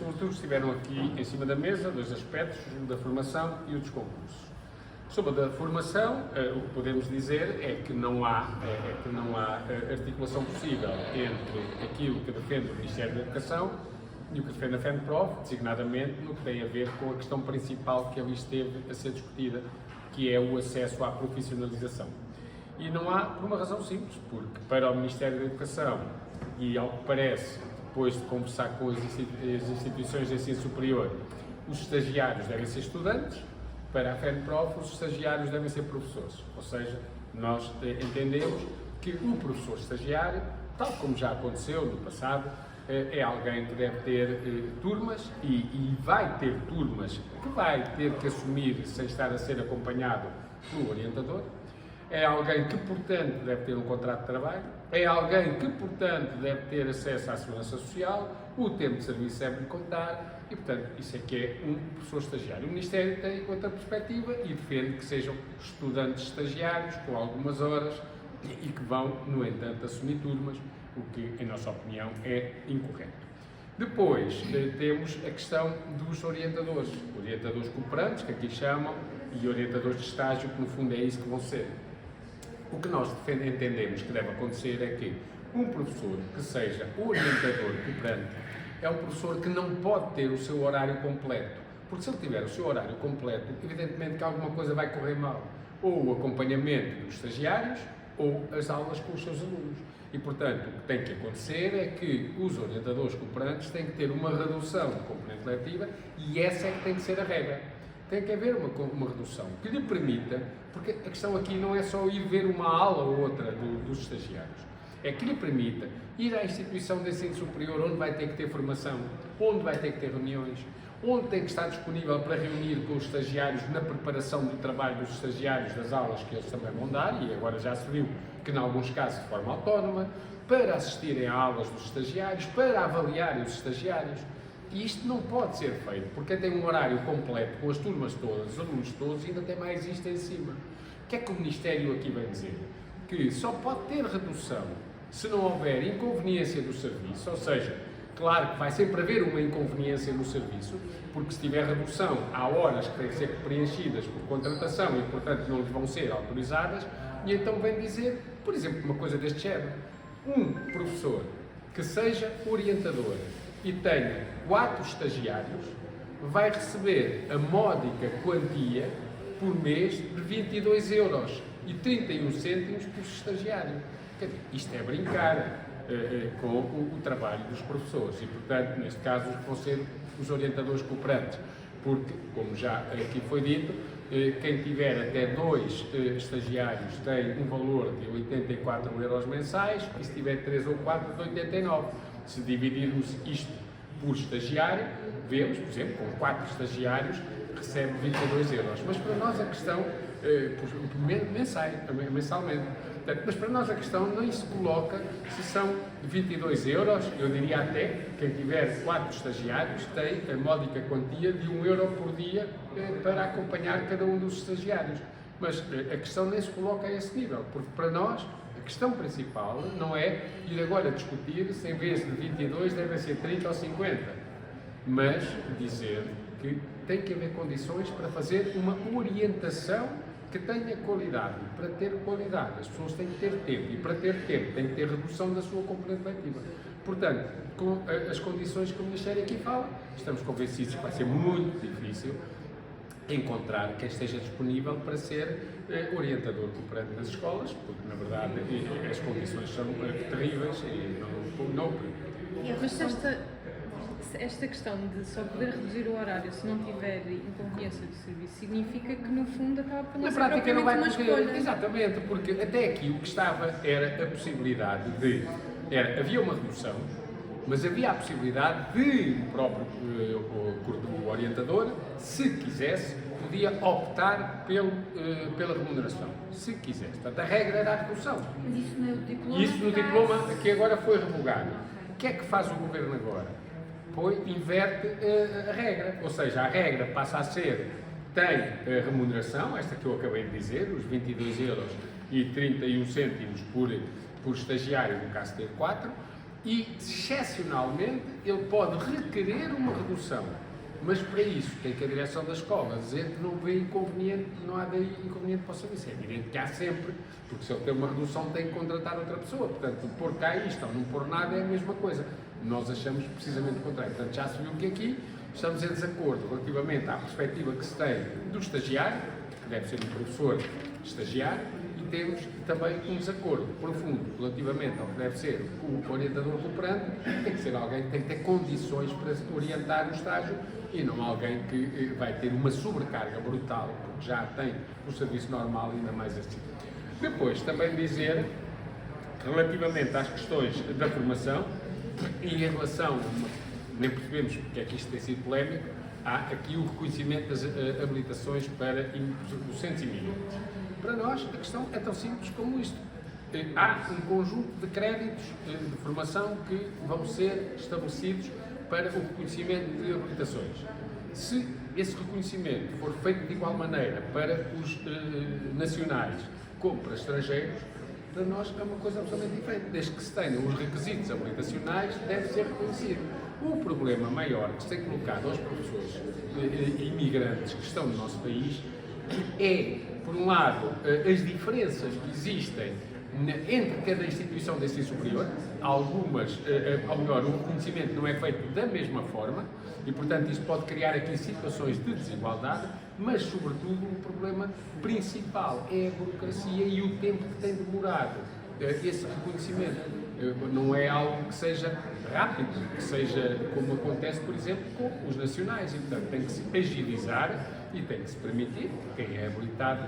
sobretudo estiveram aqui em cima da mesa dois aspectos, o da formação e o dos concursos. Sobre a da formação, o que podemos dizer é que não há articulação possível entre aquilo que defende o Ministério da Educação e o que defende a FENPROF, designadamente no que tem a ver com a questão principal que ali esteve a ser discutida, que é o acesso à profissionalização. E não há por uma razão simples, porque para o Ministério da Educação, e ao que parece, depois de conversar com as instituições de ensino superior, os estagiários devem ser estudantes, para a FENPROF os estagiários devem ser professores. Ou seja, nós entendemos que o professor estagiário, tal como já aconteceu no passado, é alguém que deve ter turmas e vai ter turmas que vai ter que assumir sem estar a ser acompanhado pelo orientador. É alguém que, portanto, deve ter um contrato de trabalho, é alguém que, portanto, deve ter acesso à segurança social, o tempo de serviço deve contar e, portanto, isso é que é um professor estagiário. O Ministério tem outra perspectiva e defende que sejam estudantes estagiários com algumas horas e que vão, no entanto, assumir turmas, o que, em nossa opinião, é incorreto. Depois, temos a questão dos orientadores cooperantes, que aqui chamam, e orientadores de estágio, que no fundo é isso que vão ser. O que nós entendemos que deve acontecer é que um professor que seja orientador cooperante é um professor que não pode ter o seu horário completo, porque se ele tiver o seu horário completo, evidentemente que alguma coisa vai correr mal, ou o acompanhamento dos estagiários, ou as aulas com os seus alunos. E, portanto, o que tem que acontecer é que os orientadores cooperantes têm que ter uma redução de componente letiva e essa é que tem que ser a regra. Tem que haver uma redução que lhe permita, porque a questão aqui não é só ir ver uma aula ou outra dos estagiários, é que lhe permita ir à instituição de ensino superior onde vai ter que ter formação, onde vai ter que ter reuniões, onde tem que estar disponível para reunir com os estagiários na preparação do trabalho dos estagiários das aulas que eles também vão dar, e agora já se viu que em alguns casos de forma autónoma, para assistirem a aulas dos estagiários, para avaliarem os estagiários. E isto não pode ser feito, porque tem um horário completo com as turmas todas, os alunos todos, e ainda tem mais isto em cima. O que é que o Ministério aqui vem dizer? Que só pode ter redução se não houver inconveniência do serviço, ou seja, claro que vai sempre haver uma inconveniência no serviço, porque se tiver redução, há horas que têm que ser preenchidas por contratação e, portanto, não lhes vão ser autorizadas, e então vem dizer, por exemplo, uma coisa deste género, um professor que seja orientador e tenha 4 estagiários, vai receber a módica quantia por mês de 22 euros e 31 cêntimos por estagiário. Quer dizer, isto é brincar com o trabalho dos professores e, portanto, neste caso, vão ser os orientadores cooperantes, porque, como já aqui foi dito, quem tiver até 2 estagiários tem um valor de 84 euros mensais e se tiver 3 ou 4 de 89. Se dividirmos isto por estagiário, vemos, por exemplo, com 4 estagiários recebe 22 euros. Mas para nós a questão, mensalmente, mas para nós a questão nem se coloca se são 22 euros, eu diria até, quem tiver 4 estagiários tem a módica quantia de 1 euro por dia para acompanhar cada um dos estagiários. Mas a questão nem se coloca a esse nível, porque para nós a questão principal não é ir agora discutir se em vez de 22 devem ser 30 ou 50, mas dizer que tem que haver condições para fazer uma orientação que tenha qualidade. Para ter qualidade, as pessoas têm que ter tempo, e para ter tempo tem que ter redução da sua componente letiva. Portanto, com as condições que o Ministério aqui fala, estamos convencidos que vai ser muito difícil encontrar quem esteja disponível para ser orientador cooperante nas escolas, porque, na verdade, as condições são terríveis e não Mas esta questão de só poder reduzir o horário se não tiver inconveniência do serviço significa que, no fundo, acaba por não ser propriamente uma escolha. Exatamente, porque até aqui o que estava era a possibilidade de... havia uma redução, mas havia a possibilidade de o próprio orientador, se quisesse, podia optar pela remuneração, se quisesse. Portanto, a regra era a redução. Mas isso no diploma... Isso no diploma que agora foi revogado. O que é que faz o Governo agora? Inverte a regra, ou seja, a regra passa a ser, tem a remuneração, esta que eu acabei de dizer, os 22 euros e 31 cêntimos por estagiário, no caso de ter 4, e, excepcionalmente, ele pode requerer uma redução. Mas para isso tem que a direção da escola dizer que não vê inconveniente, não há daí inconveniente para o serviço. É evidente que há sempre, porque se ele tem uma redução tem que contratar outra pessoa. Portanto, pôr cá isto ou não pôr nada é a mesma coisa. Nós achamos precisamente o contrário. Portanto, já se viu que aqui estamos em desacordo relativamente à perspectiva que se tem do estagiário, que deve ser um professor estagiário, e temos também um desacordo profundo relativamente ao que deve ser o orientador cooperante. Tem que ser alguém que tem que ter condições para orientar o estágio e não alguém que vai ter uma sobrecarga brutal, porque já tem o serviço normal e ainda mais assim. Depois, também dizer, relativamente às questões da formação, e em relação, nem percebemos porque é que isto tem sido polémico, há aqui o reconhecimento das habilitações para docentes e mínimos. Para nós, a questão é tão simples como isto. Há um conjunto de créditos de formação que vão ser estabelecidos para o reconhecimento de habilitações. Se esse reconhecimento for feito de igual maneira para os nacionais como para estrangeiros, para nós é uma coisa absolutamente diferente. Desde que se tenham os requisitos habilitacionais, deve ser reconhecido. O problema maior que se tem colocado aos professores imigrantes que estão no nosso país é, por um lado, as diferenças que existem entre cada instituição de ensino superior. Algumas, ou melhor, o reconhecimento não é feito da mesma forma e, portanto, isto pode criar aqui situações de desigualdade, mas, sobretudo, o problema principal é a burocracia e o tempo que tem demorado esse reconhecimento. Não é algo que seja rápido, que seja como acontece, por exemplo, com os nacionais, e, portanto, tem que se agilizar e tem que se permitir que quem é habilitado,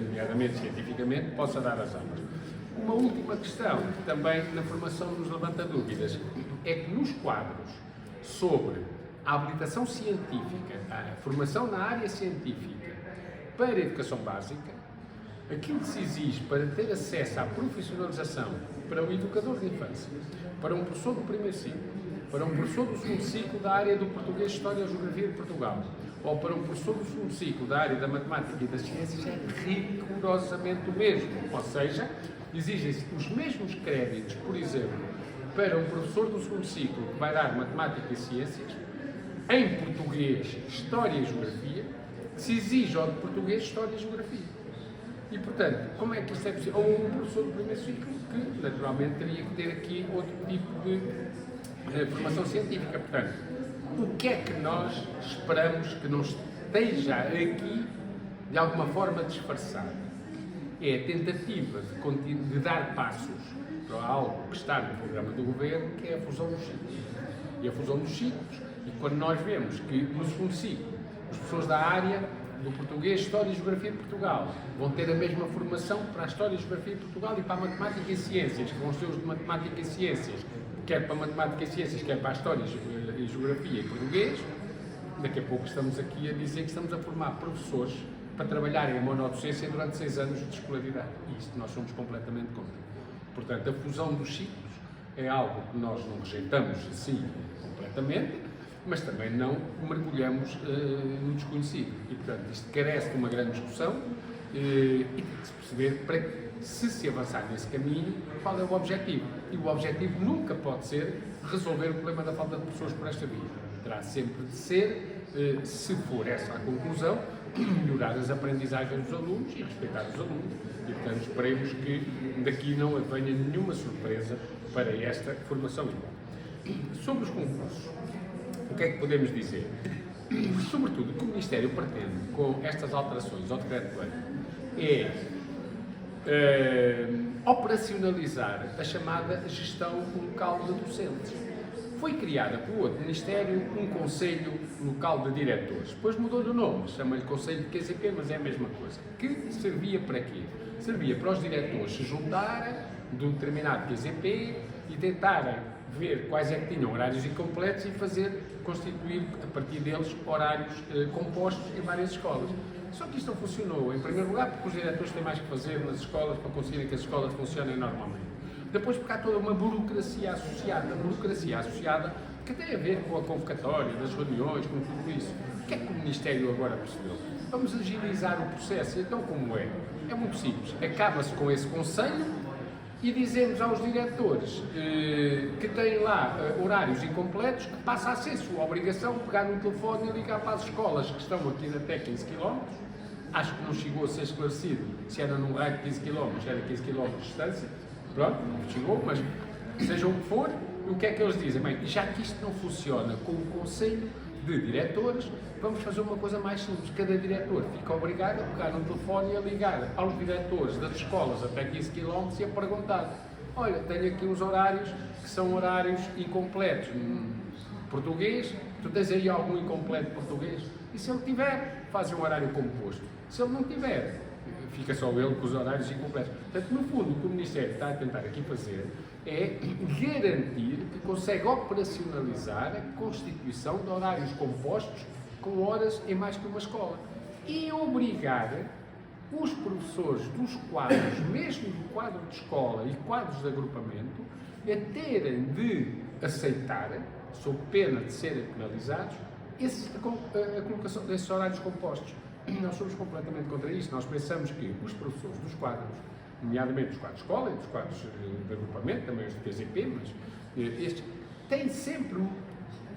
nomeadamente cientificamente, possa dar as aulas. Uma última questão, que também na formação nos levanta dúvidas, é que nos quadros sobre a habilitação científica, a formação na área científica para a educação básica, aquilo que se exige para ter acesso à profissionalização para o educador de infância, para um professor do primeiro ciclo, para um professor do segundo ciclo da área do português, História e Geografia de Portugal, ou para um professor do segundo ciclo da área da matemática e das ciências, é rigorosamente o mesmo. Ou seja, exigem-se os mesmos créditos, por exemplo, para um professor do segundo ciclo que vai dar matemática e ciências, em português, História e Geografia, que se exige ao de português, História e Geografia. E, portanto, como é que isto é possível? Ou um professor do primeiro ciclo que, naturalmente, teria que ter aqui outro tipo de formação científica. Portanto, o que é que nós esperamos que não esteja aqui, de alguma forma, disfarçado? É a tentativa de dar passos para algo que está no programa do Governo, que é a fusão dos ciclos. E a fusão dos ciclos, e quando nós vemos que no segundo ciclo, as pessoas da área do português, História e Geografia de Portugal vão ter a mesma formação para a História e Geografia de Portugal e para a Matemática e Ciências, que vão ser os de Matemática e Ciências, quer para a Matemática e Ciências, quer para a História e Geografia e Português. Daqui a pouco estamos aqui a dizer que estamos a formar professores para trabalharem em monodocência durante 6 anos de escolaridade. E isto nós somos completamente contra. Portanto, a fusão dos ciclos é algo que nós não rejeitamos assim completamente, mas também não mergulhamos no desconhecido. E, portanto, isto carece de uma grande discussão e tem que se perceber, para que, se avançar nesse caminho, qual é o objetivo. E o objetivo nunca pode ser resolver o problema da falta de professores por esta via. Terá sempre de ser, se for essa a conclusão, melhorar as aprendizagens dos alunos e respeitar os alunos. E, portanto, esperemos que daqui não venha nenhuma surpresa para esta formação igual. Sobre os concursos, o que é que podemos dizer? Sobretudo, o que o Ministério pretende com estas alterações ao decreto-lei é operacionalizar a chamada gestão local de docentes. Foi criada pelo outro Ministério um Conselho Local de Diretores. Depois mudou-lhe o nome, chama-lhe Conselho de QCP, mas é a mesma coisa. Que servia para quê? Servia para os diretores se juntarem de um determinado QCP e tentarem ver quais é que tinham horários incompletos e constituir a partir deles horários compostos em várias escolas. Só que isto não funcionou, em primeiro lugar porque os diretores têm mais que fazer nas escolas para conseguirem que as escolas funcionem normalmente. Depois porque há toda uma burocracia associada que tem a ver com a convocatória, das reuniões, com tudo isso. O que é que o Ministério agora percebeu? Vamos agilizar o processo. Então como é? É muito simples. Acaba-se com esse conselho e dizemos aos diretores que têm lá horários incompletos, que passa a ser sua obrigação pegar no telefone e ligar para as escolas que estão aqui até 15 km. Acho que não chegou a ser esclarecido se era num raio de 15 km, se era 15 km de distância. Pronto, não chegou, mas seja o que for, o que é que eles dizem? Bem, já que isto não funciona com o Conselho de Diretores, vamos fazer uma coisa mais simples. Cada diretor fica obrigado a pegar no telefone e a ligar aos diretores das escolas até 15 km e a perguntar: olha, tenho aqui uns horários que são horários incompletos. Português, tu tens aí algum incompleto português? E se ele tiver, faz um horário composto. Se ele não tiver, fica só ele com os horários incompletos. Portanto, no fundo, o que o Ministério está a tentar aqui fazer é garantir que consegue operacionalizar a constituição de horários compostos com horas em mais que uma escola e obrigar os professores dos quadros, mesmo do quadro de escola e quadros de agrupamento, a terem de aceitar, sob pena de serem penalizados, a colocação desses horários compostos. Nós somos completamente contra isto. Nós pensamos que os professores dos quadros, nomeadamente dos quadros de escola e dos quadros de agrupamento, também os de PGP, mas estes, têm sempre um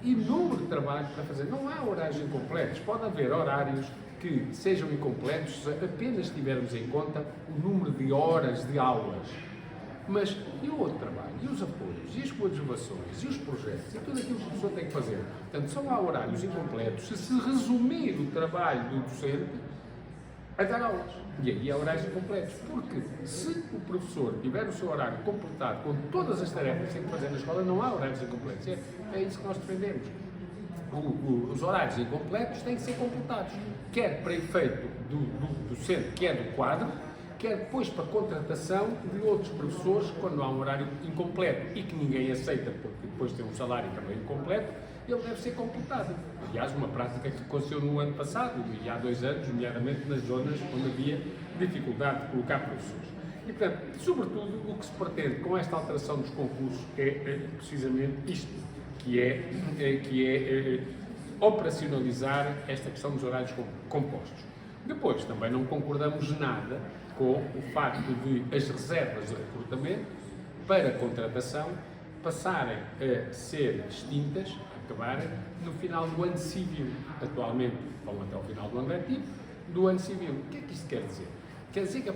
inúmero de trabalho para fazer. Não há horários incompletos. Pode haver horários que sejam incompletos se apenas tivermos em conta o número de horas de aulas. Mas e o outro trabalho? E os apoios? E as coadjuvações? E os projetos? E tudo aquilo que a pessoa tem que fazer? Portanto, só há horários incompletos se resumir o trabalho do docente a dar aulas. E aí há horários incompletos. Porque se o professor tiver o seu horário completado com todas as tarefas que tem que fazer na escola, não há horários incompletos. É isso que nós defendemos. Os horários incompletos têm que ser completados. Quer para efeito do docente, que é do quadro, quer depois para contratação de outros professores, quando há um horário incompleto e que ninguém aceita, porque depois tem um salário também incompleto, ele deve ser completado. Aliás, uma prática que aconteceu no ano passado, e há 2 anos, nomeadamente nas zonas onde havia dificuldade de colocar professores. E, portanto, sobretudo, o que se pretende com esta alteração dos concursos é precisamente isto, que é operacionalizar esta questão dos horários compostos. Depois, também não concordamos nada com o facto de as reservas de recrutamento para contratação passarem a ser extintas, acabarem no final do ano civil. Atualmente vão até ao final do ano letivo, do ano civil. O que é que isto quer dizer? Quer dizer que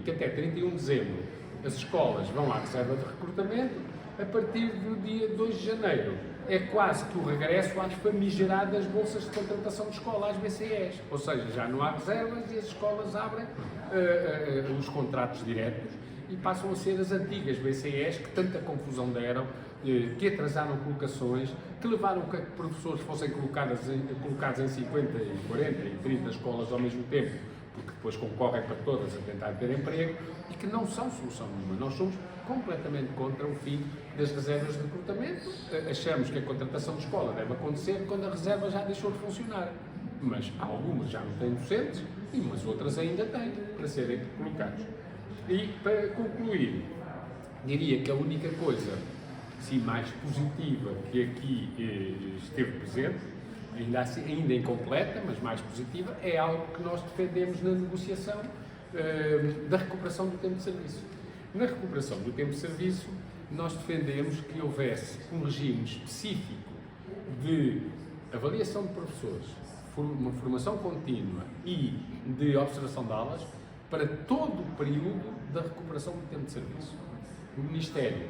que até 31 de dezembro as escolas vão à reserva de recrutamento, a partir do dia 2 de janeiro é quase que o regresso às famigeradas bolsas de contratação de escola, às BCEs. Ou seja, já não há reservas e as escolas abrem os contratos diretos e passam a ser as antigas BCEs que tanta confusão deram, que atrasaram colocações, que levaram a que professores fossem colocados em 50, 40 e 30 escolas ao mesmo tempo, porque depois concorrem para todas a tentar ter emprego, e que não são solução nenhuma. Nós somos completamente contra o fim das reservas de recrutamento. Achamos que a contratação de escola deve acontecer quando a reserva já deixou de funcionar. Mas algumas já não têm docentes, e umas outras ainda têm, para serem colocados. E, para concluir, diria que a única coisa sim, mais positiva que aqui esteve presente, ainda incompleta, mas mais positiva, é algo que nós defendemos na negociação da recuperação do tempo de serviço. Na recuperação do tempo de serviço, nós defendemos que houvesse um regime específico de avaliação de professores, uma formação contínua e de observação de aulas para todo o período da recuperação do tempo de serviço. O Ministério,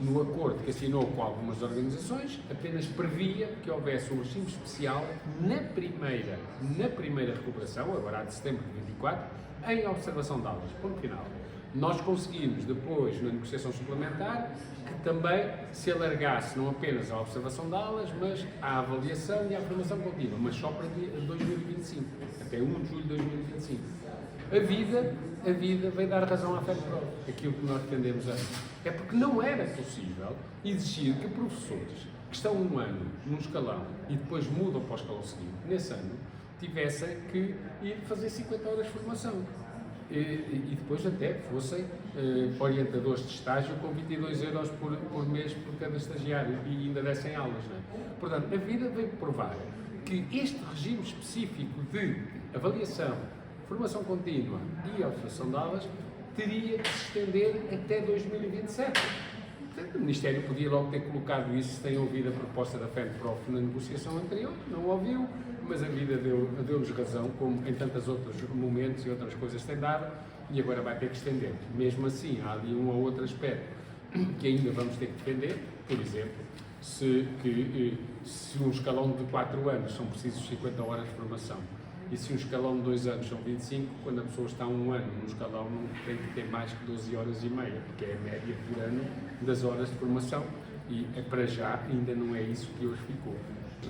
no acordo que assinou com algumas organizações, apenas previa que houvesse um regime especial na primeira recuperação, agora há de setembro de 24, em observação de aulas. Ponto final. Nós conseguimos depois, na negociação suplementar, que também se alargasse não apenas à observação de aulas, mas à avaliação e à formação contínua, mas só para 2025, até 1 de julho de 2025. A vida veio dar razão à fé de prova. Aquilo que nós defendemos é porque não era possível exigir que professores que estão um ano num escalão e depois mudam para o escalão seguinte, nesse ano, tivessem que ir fazer 50 horas de formação. E depois até fossem orientadores de estágio com 22 euros por mês por cada estagiário e ainda dessem aulas. Não é? Portanto, a vida veio provar que este regime específico de avaliação, formação contínua e observação de aulas teria que se estender até 2027. Portanto, o Ministério podia logo ter colocado isso se tem ouvido a proposta da FENPROF na negociação anterior, não ouviu, mas a vida deu-nos razão, como em tantos outros momentos e outras coisas tem dado, e agora vai ter que estender. Mesmo assim, há ali um ou outro aspecto que ainda vamos ter que defender, por exemplo, se um escalão de 4 anos são precisos 50 horas de formação, e se um escalão de 2 anos são 25, quando a pessoa está 1 ano num escalão não tem que ter mais que 12 horas e meia, porque é a média por ano das horas de formação, e para já ainda não é isso que hoje ficou.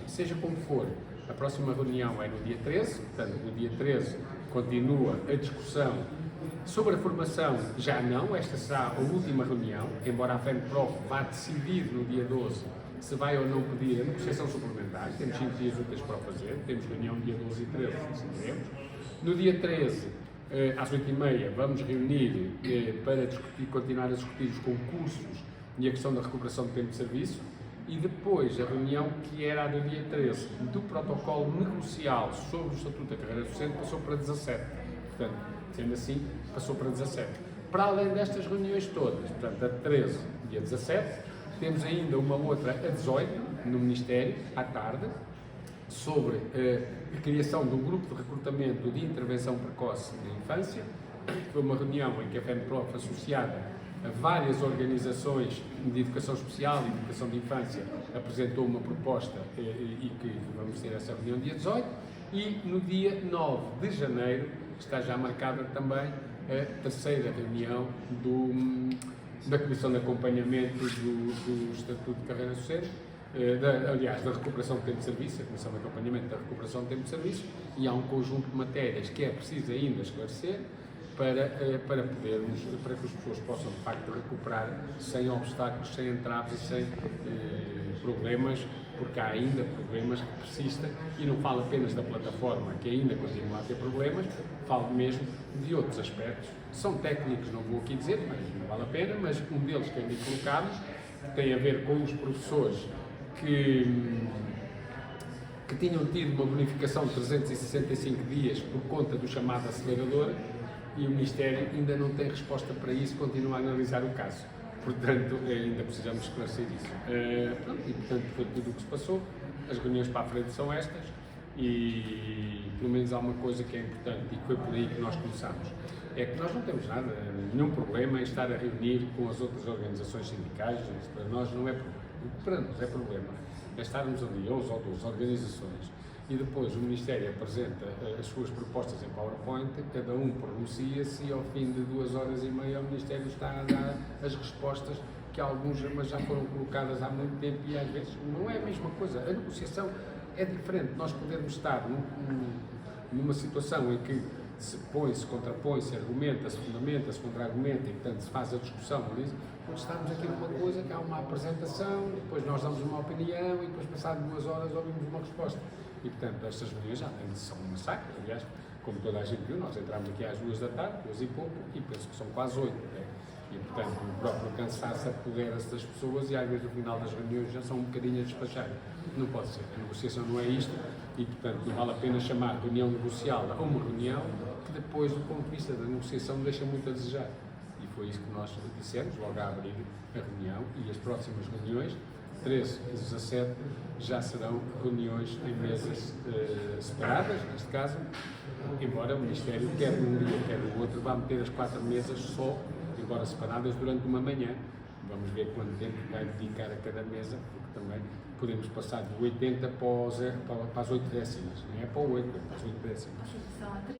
Seja como for, a próxima reunião é no dia 13, portanto, no dia 13 continua a discussão sobre a formação. Já não, esta será a última reunião, embora a FENPROF vá decidir no dia 12 se vai ou não pedir a negociação suplementar. Temos 5 dias úteis para o fazer, temos reunião dia 12 e 13, decidiremos. No dia 13, às 8h30, vamos reunir para continuar a discutir os concursos e a questão da recuperação do tempo de serviço. E depois a reunião que era a do dia 13 do protocolo negocial sobre o Estatuto da Carreira Docente passou para 17. Portanto, sendo assim, passou para 17. Para além destas reuniões todas, portanto, a 13, dia 17, temos ainda uma outra a 18, no Ministério, à tarde, sobre a criação de um grupo de recrutamento de intervenção precoce na infância. Foi uma reunião em que a FENPROF, associada a várias organizações de educação especial e de educação de infância, apresentou uma proposta e que vamos ter essa reunião dia 18. E no dia 9 de janeiro está já marcada também a terceira reunião da Comissão de Acompanhamento do Estatuto de Carreira Docente, aliás, da recuperação de tempo de serviço, a Comissão de Acompanhamento da recuperação de tempo de serviço, e há um conjunto de matérias que é preciso ainda esclarecer para que as pessoas possam de facto recuperar sem obstáculos, sem entraves e sem problemas, porque há ainda problemas que persistem, e não falo apenas da plataforma, que ainda continua a ter problemas, falo mesmo de outros aspectos. São técnicos, não vou aqui dizer, mas não vale a pena, mas um deles que é ali colocado tem a ver com os professores que tinham tido uma bonificação de 365 dias por conta do chamado acelerador, e o Ministério ainda não tem resposta para isso, continua a analisar o caso. Portanto, ainda precisamos esclarecer isso. E, portanto, foi tudo o que se passou. As reuniões para a frente são estas, e pelo menos há uma coisa que é importante, e que foi por aí que nós começamos, é que nós não temos nenhum problema em estar a reunir com as outras organizações sindicais. Isso para nós não é problema. O que para nós é problema é estarmos ali, 11 ou 12 organizações, e depois o Ministério apresenta as suas propostas em PowerPoint, cada um pronuncia-se, e ao fim de 2 horas e meia o Ministério está a dar as respostas que alguns já foram colocadas há muito tempo, e às vezes não é a mesma coisa. A negociação é diferente. Nós podemos estar numa situação em que se põe, se contrapõe, se argumenta, se fundamenta, se contra-argumenta, e portanto se faz a discussão, quando estamos aqui numa coisa que há uma apresentação, depois nós damos uma opinião, e depois passado 2 horas ouvimos uma resposta. E, portanto, estas reuniões já são um massacre. Aliás, como toda a gente viu, nós entramos aqui às 2 da tarde, 2 e pouco, e penso que são quase 8. E, portanto, o próprio cansaço apodera-se das pessoas, e às vezes no final das reuniões já são um bocadinho a despachar. Não pode ser. A negociação não é isto, e, portanto, não vale a pena chamar reunião negocial a uma reunião que depois, do ponto de vista da negociação, deixa muito a desejar. E foi isso que nós dissemos logo a abrir a reunião, e as próximas reuniões, 13 e 17, já serão reuniões em mesas separadas, neste caso, embora o Ministério, quer num dia, quer no outro, vá meter as 4 mesas só, embora separadas, durante uma manhã. Vamos ver quanto tempo vai dedicar a cada mesa, porque também podemos passar de 80 para as 8 décimas, não é para o 8, é para as 8 décimas.